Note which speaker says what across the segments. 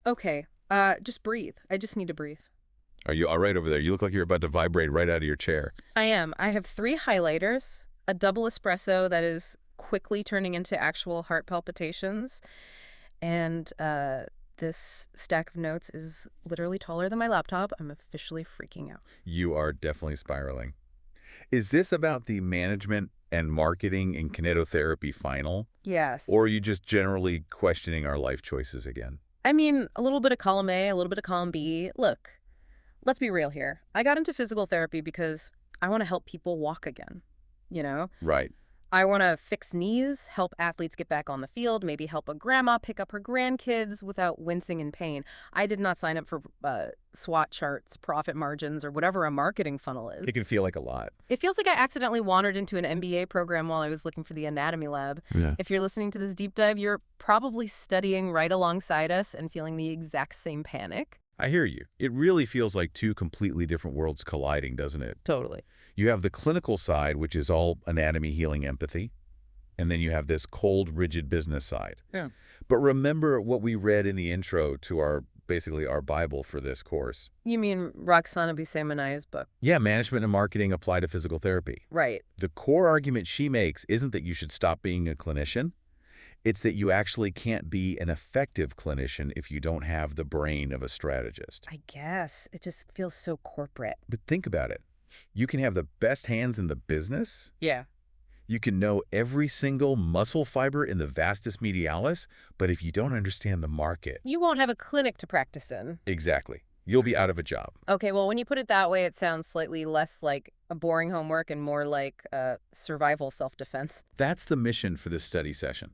Speaker 1: Okay, just breathe. I just need to breathe.
Speaker 2: Are you all right over there? You look like you're about to vibrate right out of your chair.
Speaker 1: I am. I have 3 highlighters, a double espresso that is quickly turning into actual heart palpitations, and this stack of notes is literally taller than my laptop. I'm officially freaking out.
Speaker 2: You are definitely spiraling. Is this about the management and marketing in kinetotherapy final?
Speaker 1: Yes.
Speaker 2: Or are you just generally questioning our life choices again?
Speaker 1: I mean, a little bit of column A, a little bit of column B. Look, let's be real here. I got into physical therapy because I want to help people walk again, you know?
Speaker 2: Right.
Speaker 1: I want to fix knees, help athletes get back on the field, maybe help a grandma pick up her grandkids without wincing in pain. I did not sign up for SWOT charts, profit margins, or whatever a marketing funnel is.
Speaker 2: It can feel like a lot.
Speaker 1: It feels like I accidentally wandered into an MBA program while I was looking for the anatomy lab.
Speaker 2: Yeah.
Speaker 1: If you're listening to this deep dive, you're probably studying right alongside us and feeling the exact same panic.
Speaker 2: I hear you. It really feels like two completely different worlds colliding, doesn't it?
Speaker 1: Totally.
Speaker 2: You have the clinical side, which is all anatomy, healing, empathy. And then you have this cold, rigid business side.
Speaker 3: Yeah.
Speaker 2: But remember what we read in the intro to basically our Bible for this course.
Speaker 1: You mean Roxana Bisset-Manaya's book?
Speaker 2: Yeah, management and marketing apply to physical therapy.
Speaker 1: Right.
Speaker 2: The core argument she makes isn't that you should stop being a clinician. It's that you actually can't be an effective clinician if you don't have the brain of a strategist.
Speaker 1: I guess. It just feels so corporate.
Speaker 2: But think about it. You can have the best hands in the business.
Speaker 1: Yeah.
Speaker 2: You can know every single muscle fiber in the vastus medialis, but if you don't understand the market...
Speaker 1: You won't have a clinic to practice in.
Speaker 2: Exactly. You'll be out of a job.
Speaker 1: Okay, well, when you put it that way, it sounds slightly less like a boring homework and more like survival self-defense.
Speaker 2: That's the mission for this study session.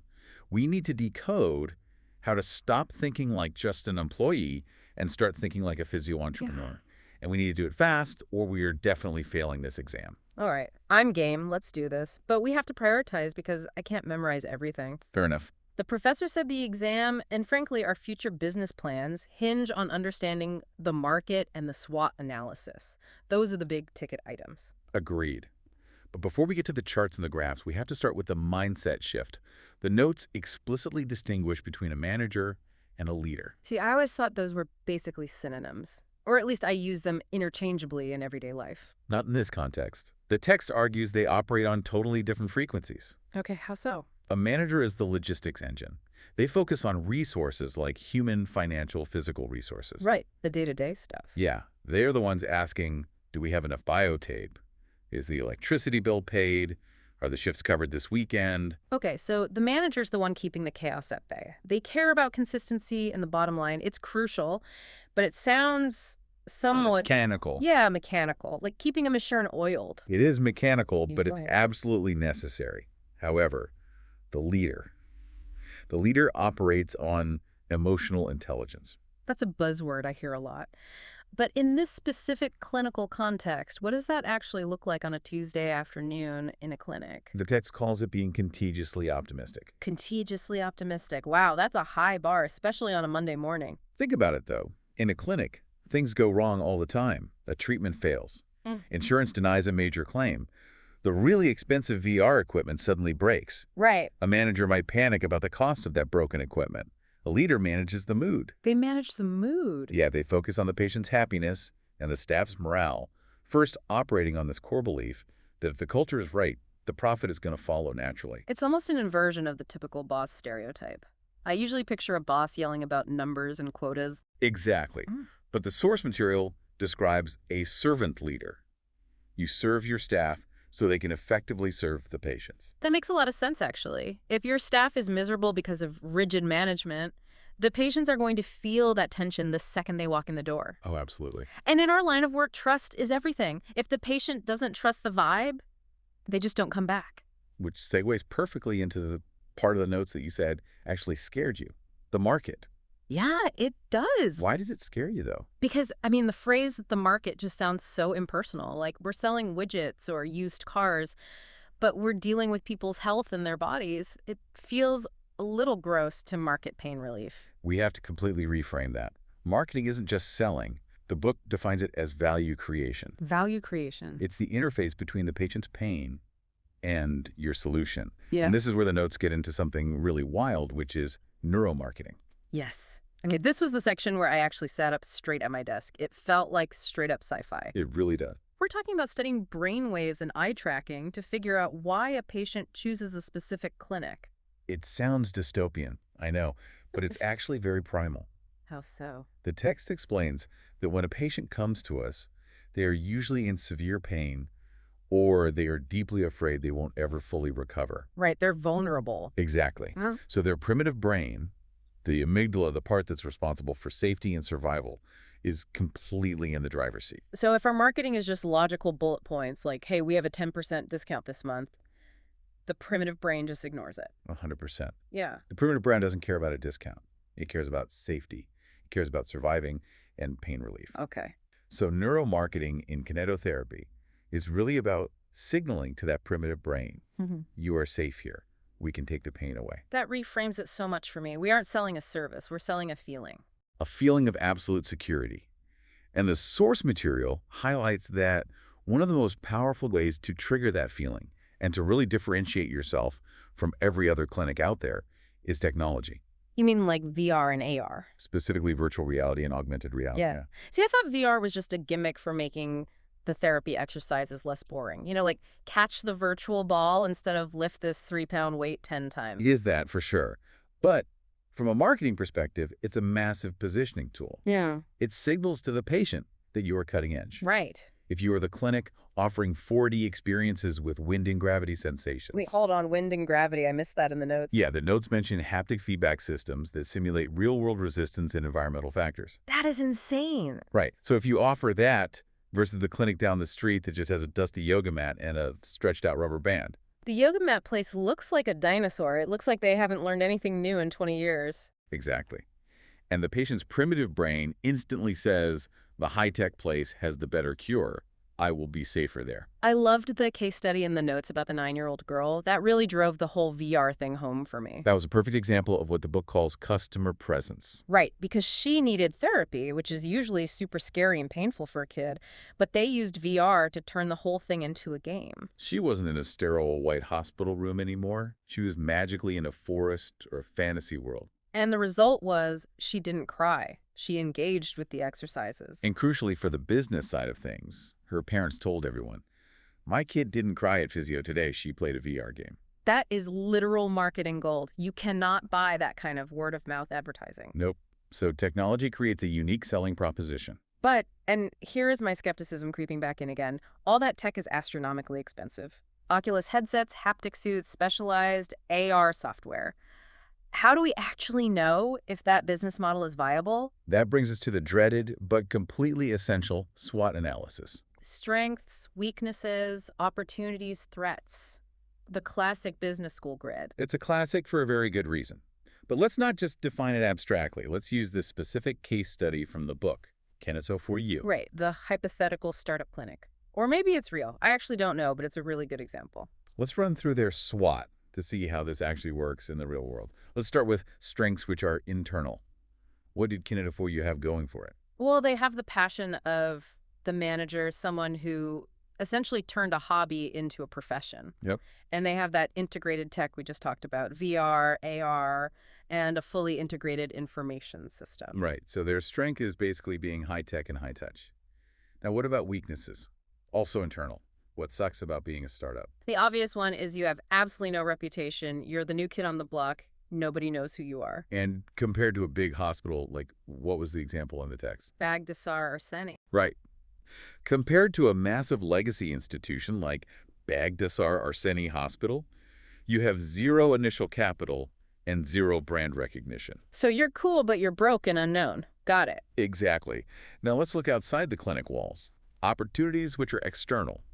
Speaker 2: We need to decode how to stop thinking like just an employee and start thinking like a physio-entrepreneur.
Speaker 1: Yeah.
Speaker 2: And we need to do it fast, or we are definitely failing this exam.
Speaker 1: All right, I'm game. Let's do this. But we have to prioritize because I can't memorize everything.
Speaker 2: Fair enough.
Speaker 1: The professor said the exam, and frankly, our future business plans, hinge on understanding the market and the SWOT analysis. Those are the big ticket items.
Speaker 2: Agreed. But before we get to the charts and the graphs, we have to start with the mindset shift. The notes explicitly distinguish between a manager and a leader.
Speaker 1: See, I always thought those were basically synonyms. Or at least I use them interchangeably in everyday life.
Speaker 2: Not in this context. The text argues they operate on totally different frequencies.
Speaker 1: Okay, how so?
Speaker 2: A manager is the logistics engine. They focus on resources like human, financial, physical resources.
Speaker 1: Right, the day-to-day stuff.
Speaker 2: Yeah, they're the ones asking, do we have enough biotape? Is the electricity bill paid? Are the shifts covered this weekend?
Speaker 1: Okay, so the manager's the one keeping the chaos at bay. They care about consistency and the bottom line. It's crucial, but it sounds somewhat...
Speaker 3: Mechanical.
Speaker 1: Yeah, mechanical. Like keeping a machine oiled.
Speaker 2: It is mechanical,
Speaker 1: Yeah,
Speaker 2: but
Speaker 1: go
Speaker 2: it's
Speaker 1: ahead.
Speaker 2: absolutely necessary. However, the leader operates on emotional intelligence.
Speaker 1: That's a buzzword I hear a lot. But in this specific clinical context, what does that actually look like on a Tuesday afternoon in a clinic?
Speaker 2: The text calls it being contagiously optimistic.
Speaker 1: Contagiously optimistic. Wow, that's a high bar, especially on a Monday morning.
Speaker 2: Think about it, though. In a clinic, things go wrong all the time. A treatment fails. Insurance denies a major claim. The really expensive VR equipment suddenly breaks.
Speaker 1: Right.
Speaker 2: A manager might panic about the cost of that broken equipment. A leader manages the mood.
Speaker 1: They manage the mood.
Speaker 2: Yeah, they focus on the patient's happiness and the staff's morale, first operating on this core belief that if the culture is right, the profit is going to follow naturally.
Speaker 1: It's almost an inversion of the typical boss stereotype. I usually picture a boss yelling about numbers and quotas.
Speaker 2: Exactly. But the source material describes a servant leader. You serve your staff so they can effectively serve the patients.
Speaker 1: That makes a lot of sense, actually. If your staff is miserable because of rigid management, the patients are going to feel that tension the second they walk in the door.
Speaker 2: Oh, absolutely.
Speaker 1: And in our line of work, trust is everything. If the patient doesn't trust the vibe, they just don't come back.
Speaker 2: Which segues perfectly into the part of the notes that you said actually scared you, the market.
Speaker 1: Yeah, it does.
Speaker 2: Why does it scare you, though?
Speaker 1: Because, I mean, the phrase the market just sounds so impersonal. Like we're selling widgets or used cars, but we're dealing with people's health and their bodies. It feels a little gross to market pain relief.
Speaker 2: We have to completely reframe that. Marketing isn't just selling. The book defines it as value creation.
Speaker 1: Value creation.
Speaker 2: It's the interface between the patient's pain and your solution.
Speaker 1: Yeah.
Speaker 2: And this is where the notes get into something really wild, which is neuromarketing.
Speaker 1: Yes. Okay, this was the section where I actually sat up straight at my desk. It felt like straight up sci-fi.
Speaker 2: It really does.
Speaker 1: We're talking about studying brain waves and eye tracking to figure out why a patient chooses a specific clinic.
Speaker 2: It sounds dystopian, I know, but it's actually very primal.
Speaker 1: How so?
Speaker 2: The text explains that when a patient comes to us, they are usually in severe pain or they are deeply afraid they won't ever fully recover.
Speaker 1: Right, they're vulnerable.
Speaker 2: Exactly.
Speaker 1: Huh?
Speaker 2: So their primitive brain, the amygdala, the part that's responsible for safety and survival, is completely in the driver's seat.
Speaker 1: So if our marketing is just logical bullet points like, hey, we have a 10% discount this month, the primitive brain just ignores it.
Speaker 2: 100%.
Speaker 1: Yeah.
Speaker 2: The primitive brain doesn't care about a discount. It cares about safety. It cares about surviving and pain relief.
Speaker 1: Okay.
Speaker 2: So neuromarketing in kinetotherapy is really about signaling to that primitive brain, you are safe here. We can take the pain away.
Speaker 1: That reframes it so much for me. We aren't selling a service, we're selling a feeling.
Speaker 2: A feeling of absolute security. And the source material highlights that one of the most powerful ways to trigger that feeling and to really differentiate yourself from every other clinic out there is technology.
Speaker 1: You mean like VR and AR?
Speaker 2: Specifically virtual reality and augmented reality.
Speaker 1: Yeah. See, I thought VR was just a gimmick for making the therapy exercises less boring. You know, like catch the virtual ball instead of lift this 3-pound weight 10 times.
Speaker 2: It is that for sure. But from a marketing perspective, it's a massive positioning tool.
Speaker 1: Yeah.
Speaker 2: It signals to the patient that you are cutting edge.
Speaker 1: Right.
Speaker 2: If you are the clinic offering 4D experiences with wind and gravity sensations.
Speaker 1: Wait, hold on. Wind and gravity. I missed that in the notes.
Speaker 2: Yeah, the notes mention haptic feedback systems that simulate real-world resistance and environmental factors.
Speaker 1: That is insane.
Speaker 2: Right. So if you offer that versus the clinic down the street that just has a dusty yoga mat and a stretched-out rubber band.
Speaker 1: The yoga mat place looks like a dinosaur. It looks like they haven't learned anything new in 20 years.
Speaker 2: Exactly. And the patient's primitive brain instantly says, the high-tech place has the better cure. I will be safer there.
Speaker 1: I loved the case study in the notes about the 9-year-old girl. That really drove the whole VR thing home for me.
Speaker 2: That was a perfect example of what the book calls customer presence.
Speaker 1: Right, because she needed therapy, which is usually super scary and painful for a kid, but they used VR to turn the whole thing into a game.
Speaker 2: She wasn't in a sterile white hospital room anymore. She was magically in a forest or a fantasy world.
Speaker 1: And the result was she didn't cry. She engaged with the exercises.
Speaker 2: And crucially for the business side of things, her parents told everyone, my kid didn't cry at physio today. She played a VR game.
Speaker 1: That is literal marketing gold. You cannot buy that kind of word-of-mouth advertising.
Speaker 2: Nope. So technology creates a unique selling proposition.
Speaker 1: But, and here is my skepticism creeping back in again, all that tech is astronomically expensive. Oculus headsets, haptic suits, specialized AR software. How do we actually know if that business model is viable?
Speaker 2: That brings us to the dreaded but completely essential SWOT analysis.
Speaker 1: Strengths, weaknesses, opportunities, threats. The classic business school grid.
Speaker 2: It's a classic for a very good reason. But let's not just define it abstractly. Let's use this specific case study from the book, Keneso for You.
Speaker 1: Right, the hypothetical startup clinic. Or maybe it's real. I actually don't know, but it's a really good example.
Speaker 2: Let's run through their SWOT to see how this actually works in the real world. Let's start with strengths, which are internal. What did Keneso for You have going for it?
Speaker 1: Well, they have the passion of the manager, someone who essentially turned a hobby into a profession.
Speaker 2: Yep.
Speaker 1: And they have that integrated tech we just talked about, VR, AR, and a fully integrated information system.
Speaker 2: Right. So their strength is basically being high-tech and high-touch. Now, what about weaknesses? Also internal. What sucks about being a startup?
Speaker 1: The obvious one is you have absolutely no reputation. You're the new kid on the block. Nobody knows who you are.
Speaker 2: And compared to a big hospital, like what was the example in the text?
Speaker 1: Bagdasar or Seni.
Speaker 2: Right. Compared to a massive legacy institution like Bagdasar Arseni Hospital, you have zero initial capital and zero brand recognition.
Speaker 1: So you're cool, but you're broke and unknown. Got it.
Speaker 2: Exactly. Now let's look outside the clinic walls. Opportunities which are external.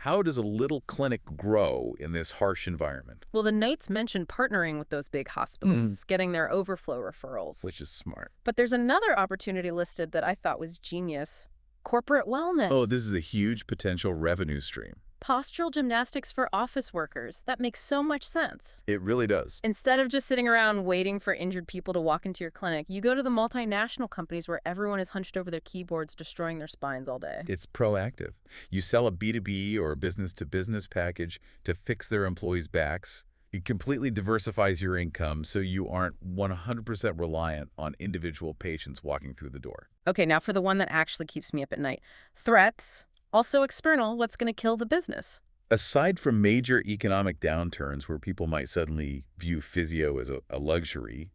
Speaker 2: How does a little clinic grow in this harsh environment?
Speaker 1: Well, the notes mention partnering with those big hospitals, getting their overflow referrals.
Speaker 2: Which is smart.
Speaker 1: But there's another opportunity listed that I thought was genius. Corporate wellness.
Speaker 2: Oh, this is a huge potential revenue stream.
Speaker 1: Postural gymnastics for office workers. That makes so much sense.
Speaker 2: It really does.
Speaker 1: Instead of just sitting around waiting for injured people to walk into your clinic, you go to the multinational companies where everyone is hunched over their keyboards destroying their spines all day.
Speaker 2: It's proactive. You sell a B2B or a business-to-business package to fix their employees' backs, It completely diversifies your income so you aren't 100% reliant on individual patients walking through the door.
Speaker 1: Okay, now for the one that actually keeps me up at night. Threats, also external, what's going to kill the business?
Speaker 2: Aside from major economic downturns where people might suddenly view physio as a luxury,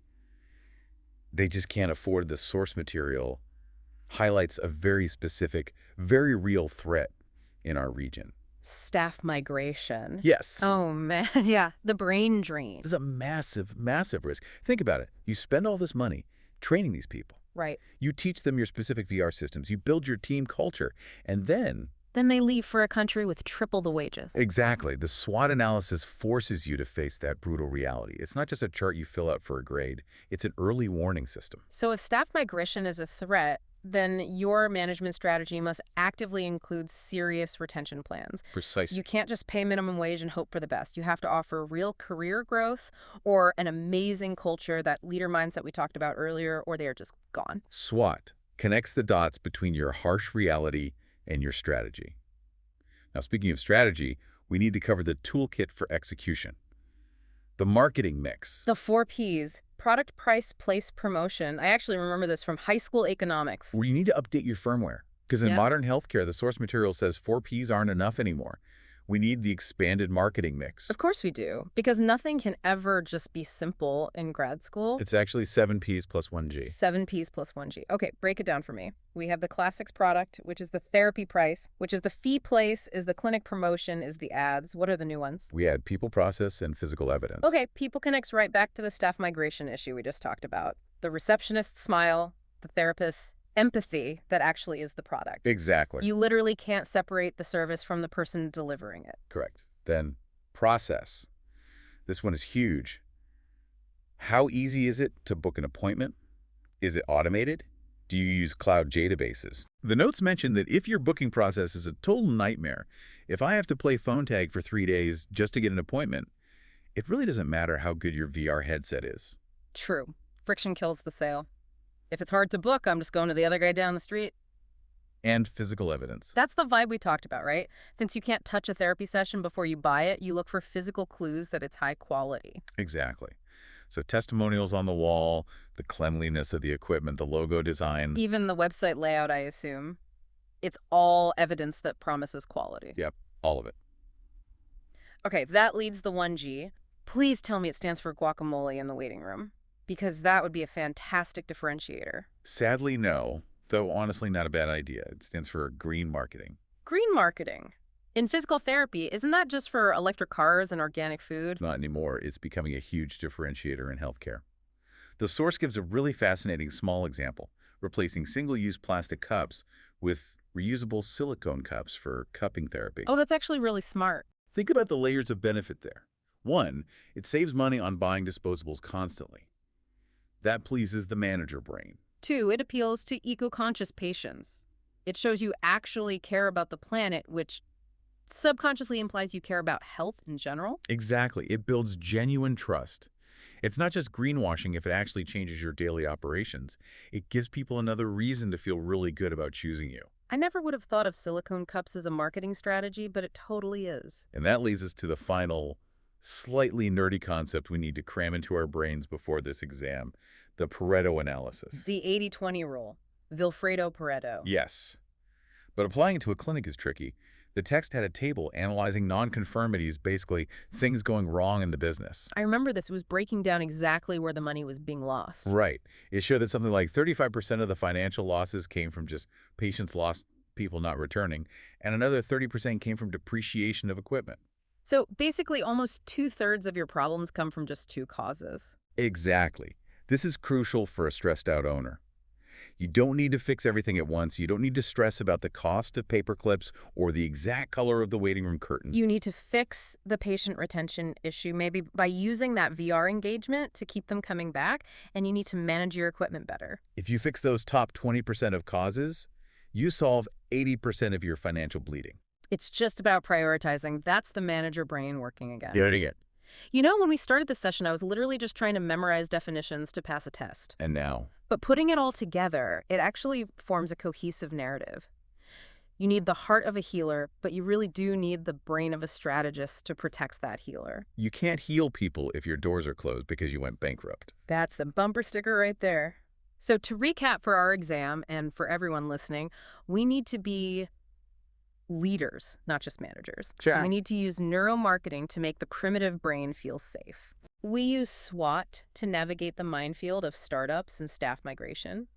Speaker 2: they just can't afford the source material, highlights a very specific, very real threat in our region.
Speaker 1: Staff migration.
Speaker 2: Yes.
Speaker 1: Oh, man. Yeah, the brain drain.
Speaker 2: This is a massive, massive risk. Think about it. You spend all this money training these people.
Speaker 1: Right.
Speaker 2: You teach them your specific VR systems. You build your team culture. And then,
Speaker 1: Then they leave for a country with triple the wages.
Speaker 2: exactly, the SWOT analysis forces you to face that brutal reality. It's not just a chart you fill out for a grade. It's an early warning system.
Speaker 1: So if staff migration is a threat, then your management strategy must actively include serious retention plans.
Speaker 2: Precisely.
Speaker 1: You can't just pay minimum wage and hope for the best. You have to offer real career growth or an amazing culture, that leader mindset we talked about earlier, or they are just gone.
Speaker 2: SWOT connects the dots between your harsh reality and your strategy. Now, speaking of strategy, we need to cover the toolkit for execution. The marketing mix.
Speaker 1: The 4 Ps, product, price, place, promotion. I actually remember this from high school economics.
Speaker 2: Where you need to update your firmware. Because in
Speaker 1: Yeah.
Speaker 2: modern healthcare, the source material says 4 Ps aren't enough anymore. We need the expanded marketing mix.
Speaker 1: Of course we do, because nothing can ever just be simple in grad school.
Speaker 2: It's actually 7 Ps plus 1G.
Speaker 1: 7 Ps plus 1G. Okay, break it down for me. We have the classics product, which is the therapy price, which is the fee place, is the clinic promotion, is the ads. What are the new ones?
Speaker 2: We add people, process, and physical evidence.
Speaker 1: Okay, people connects right back to the staff migration issue we just talked about. The receptionist's smile, the therapist's empathy that actually is the product.
Speaker 2: Exactly.
Speaker 1: You literally can't separate the service from the person delivering it.
Speaker 2: Correct. Then process. This one is huge. How easy is it to book an appointment? Is it automated? Do you use cloud databases? The notes mention that if your booking process is a total nightmare, if I have to play phone tag for 3 days just to get an appointment, it really doesn't matter how good your VR headset is.
Speaker 1: True. Friction kills the sale. If it's hard to book, I'm just going to the other guy down the street.
Speaker 2: And physical evidence.
Speaker 1: That's the vibe we talked about, right? Since you can't touch a therapy session before you buy it, you look for physical clues that it's high quality.
Speaker 2: Exactly. So testimonials on the wall, the cleanliness of the equipment, the logo design.
Speaker 1: Even the website layout, I assume. It's all evidence that promises quality.
Speaker 2: Yep, all of it.
Speaker 1: Okay, that leads the 1G. Please tell me it stands for guacamole in the waiting room, because that would be a fantastic differentiator.
Speaker 2: Sadly, no, though honestly not a bad idea. It stands for green marketing.
Speaker 1: Green marketing. In physical therapy, isn't that just for electric cars and organic food?
Speaker 2: Not anymore. It's becoming a huge differentiator in healthcare. The source gives a really fascinating small example, replacing single-use plastic cups with reusable silicone cups for cupping therapy.
Speaker 1: Oh, that's actually really smart.
Speaker 2: Think about the layers of benefit there. 1, it saves money on buying disposables constantly. That pleases the manager brain.
Speaker 1: 2, it appeals to eco-conscious patients. It shows you actually care about the planet, which subconsciously implies you care about health in general.
Speaker 2: Exactly. It builds genuine trust. It's not just greenwashing if it actually changes your daily operations. It gives people another reason to feel really good about choosing you.
Speaker 1: I never would have thought of silicone cups as a marketing strategy, but it totally is.
Speaker 2: And that leads us to the final, slightly nerdy concept we need to cram into our brains before this exam, the Pareto analysis.
Speaker 1: The 80-20 rule. Vilfredo Pareto.
Speaker 2: Yes. But applying it to a clinic is tricky. The text had a table analyzing nonconformities, basically things going wrong in the business.
Speaker 1: I remember this. It was breaking down exactly where the money was being lost.
Speaker 2: Right. It showed that something like 35% of the financial losses came from just patients lost, people not returning, and another 30% came from depreciation of equipment.
Speaker 1: So basically, almost 2/3 of your problems come from just 2 causes.
Speaker 2: Exactly. This is crucial for a stressed out owner. You don't need to fix everything at once. You don't need to stress about the cost of paper clips or the exact color of the waiting room curtain.
Speaker 1: You need to fix the patient retention issue maybe by using that VR engagement to keep them coming back, and you need to manage your equipment better.
Speaker 2: If you fix those top 20% of causes, you solve 80% of your financial bleeding.
Speaker 1: It's just about prioritizing. That's the manager brain working again.
Speaker 2: Doing it.
Speaker 1: You know, when we started this session, I was literally just trying to memorize definitions to pass a test.
Speaker 2: And now,
Speaker 1: But putting it all together, it actually forms a cohesive narrative. You need the heart of a healer, but you really do need the brain of a strategist to protect that healer.
Speaker 2: You can't heal people if your doors are closed because you went bankrupt.
Speaker 1: That's the bumper sticker right there. So to recap for our exam and for everyone listening, we need to be leaders, not just managers. And we
Speaker 2: Check.
Speaker 1: need to use neuromarketing to make the primitive brain feel safe. We use SWOT to navigate the minefield of startups and staff migration.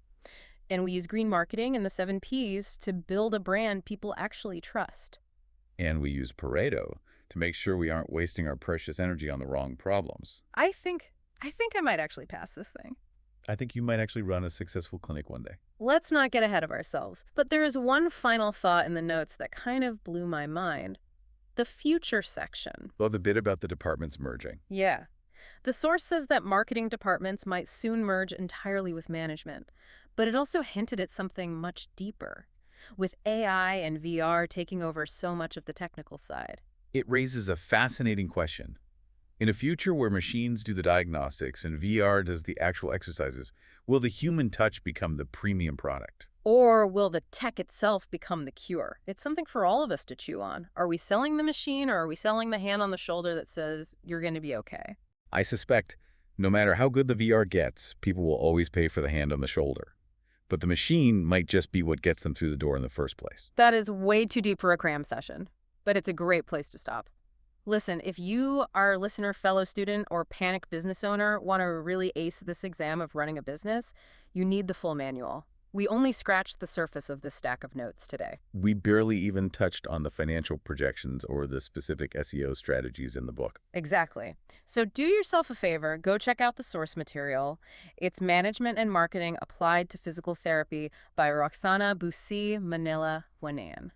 Speaker 1: And we use green marketing and the 7 Ps to build a brand people actually trust.
Speaker 2: And we use Pareto to make sure we aren't wasting our precious energy on the wrong problems.
Speaker 1: I think I might actually pass this thing.
Speaker 2: I think you might actually run a successful clinic one day.
Speaker 1: Let's not get ahead of ourselves. But there is one final thought in the notes that kind of blew my mind. The future section.
Speaker 2: Well, the bit about the departments merging.
Speaker 1: Yeah. The source says that marketing departments might soon merge entirely with management, but it also hinted at something much deeper, with AI and VR taking over so much of the technical side.
Speaker 2: It raises a fascinating question. In a future where machines do the diagnostics and VR does the actual exercises, will the human touch become the premium product?
Speaker 1: Or will the tech itself become the cure? It's something for all of us to chew on. Are we selling the machine, or are we selling the hand on the shoulder that says, you're going to be okay?
Speaker 2: I suspect no matter how good the VR gets, people will always pay for the hand on the shoulder. But the machine might just be what gets them through the door in the first place.
Speaker 1: That is way too deep for a cram session, but it's a great place to stop. Listen, if you, our listener, fellow student, or panicked business owner, want to really ace this exam of running a business, you need the full manual. We only scratched the surface of this stack of notes today.
Speaker 2: We barely even touched on the financial projections or the specific SEO strategies in the book.
Speaker 1: Exactly. So do yourself a favor, go check out the source material. It's Management and Marketing Applied to Physical Therapy by Roxana Busi Manila Wanan.